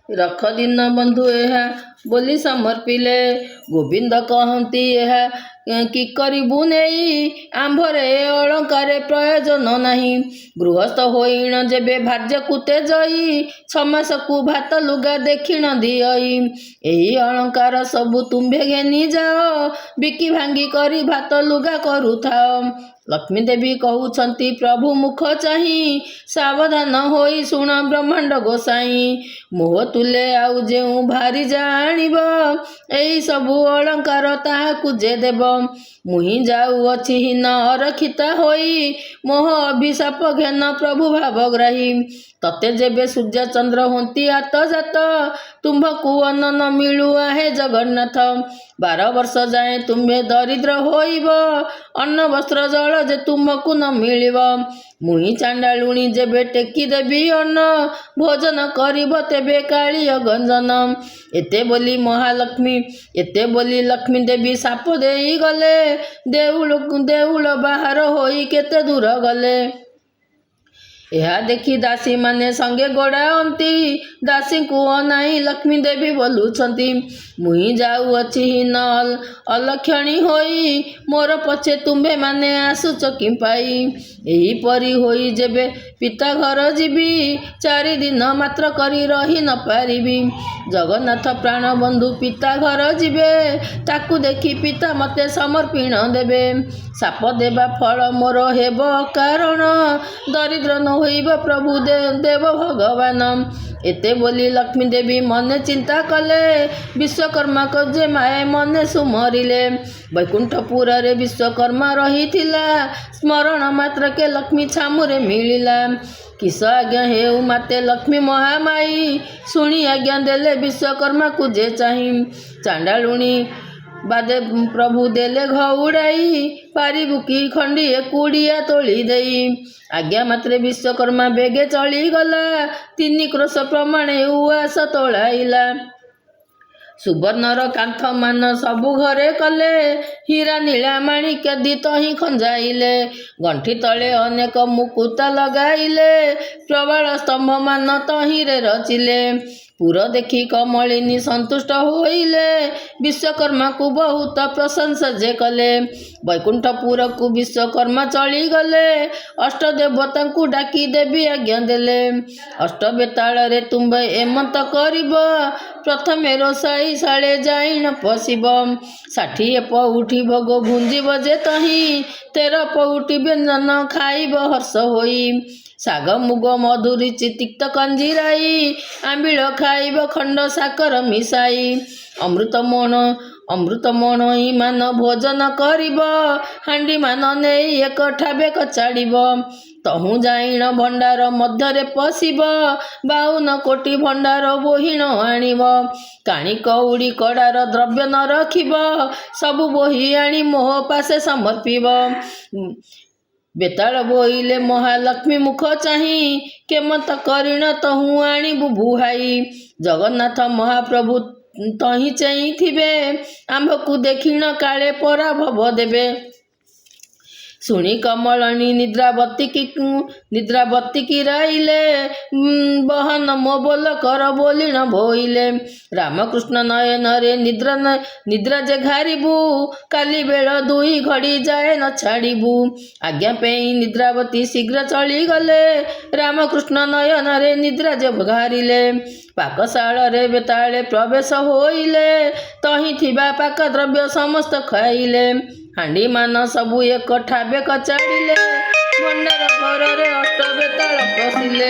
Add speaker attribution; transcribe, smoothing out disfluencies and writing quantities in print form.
Speaker 1: रख दिन बंधु एहा बोली समर्पिले गोविंद कहती एहा कि करिबु नेई आंभरे अलंकारे प्रयोजन नाही गृहस्थ होइण जेबे भार्यकु तेजई छमासकु भात लुगा देखिण दियई एही अलंकार सबु तुम्भे घेनी जाओ बिकी भांगी करी भात लुगा करुथाओ। लक्ष्मी देवी कहउछंती प्रभु मुख चाही सावधान होई सुण ब्रह्मांड गोसाई मोह तुले आउ जेउ भारी जानिब एई सबु अलंकार ताहाकु जे देव मुहि जाउअछि हीन अरखिता होई मोह अभिशाप घेन प्रभु भावग्राही तते जेबे सूर्य चंद्र होंती आत जात तुम्भकु अन्न न मिलु आहे जगन्नाथ 12 वर्ष जाए तुम्हे दरिद्र होइब अन्न वस्त्र जल जे तुम्भकु न मिलिब मुहि चांडालुणी जेबे टेकी देवी अन्न भोजन करिब तेबे कालिय गंजन एते बोली महालक्ष्मी एते बोली लक्ष्मी देवी साप देई गले देउल बाहर होई केते दूर गले। यह देखी दासी माने संगे गोड़ाती दासी को अनाई लक्ष्मी देवी बोलुछंती मुई जाउअछि हीन अलक्षणी होई मोर पछे तुम्भे माने आसुच कि पाई एही परी होई जेबे पिता घर जीवी 4 दिन मात्र करी रही न पारिबी जगन्नाथ प्राण बंधु पिता घर जीवे ताकू देखी पिता मते समर्पण देबे साप देवा फल मोर हेब कारण दरिद्र न होइब प्रभु देव भगवान एते बोली लक्ष्मी देवी मने चिंता कले विश्वकर्मा को जे माए मने सुमरिले वैकुंठपुर रे विश्वकर्मा रही थिला स्मरण मात्र के लक्ष्मी छामुरे मिलिला किस आज्ञा हेउ माते लक्ष्मी महामाई सुनी आज्ञा देले विश्वकर्मा को जे चाही चांडालुणी बादे प्रभु देले घउड़ाई पारिबु की खंडिए कुड़िया तोली देई आज्ञा मात्रे विश्वकर्मा बेगे चली गला 3 क्रोश प्रमाणे उआस तोड़ाइला सुवर्णर कांथ मान सबु घरे कले हीरा नीला माणिक्य दीत ही खंजाइले गंठी तले अनेक मुकुता लगाइले प्रबल स्तंभ मान तहिरे रचिले पुर देखी कमलिनी संतुष्ट होइले विश्वकर्मा को बहुत प्रशंसा जे कले वैकुंठपुर को विश्वकर्मा चली गले अष्ट देवता को डाकी देवी आज्ञा देले अष्ट बेताल रे तुम्बे एमंत करिब प्रथमे रोसाई साड़े जाइन पशिब 60 पउठी भोग भुंजिब जे तही 13 पउठी व्यंजन खाइब हर्ष होई साग मुग मधुरी चितिक्त कंजीराई आंबिल खाइब खंड साकर मिसाई अमृत मोहन ईमान भोजन करिब हांडी मान नेई एक ठाबे कचाड़िब तहु जाइन भंडार मध्यरे पशिब 52 कोटी भंडार बोहिण आनिब काणी कौड़ी कड़ार द्रव्य न रखिब सबु बोही आनी मोह पासे समर्पिब बेताल बोइले महालक्ष्मी मुख चाही केमत करिण तहु आनिबु बुहाई जगन्नाथ महाप्रभु तही चाही थिबे आंभकु देखिण काले पराभव देबे सुनी कमलनी निद्रावती की राइले बहन मो बोल कर बोलिण भोइले रामकृष्ण नयन रे निद्रा जे घारिबु काली बेल 2 घड़ी जाए न छाड़िबु आज्ञा पेई निद्रावती शीघ्र चली गले रामकृष्ण नयन रे निद्रा जे घारिले पाकशाल रे बेताले प्रवेश होइले तही थिबा पाक द्रव्य समस्त खाइले हांडी मान सबु एक ठाबे कचाड़िले भंडार घर रे अष्ट बेताल पशिले।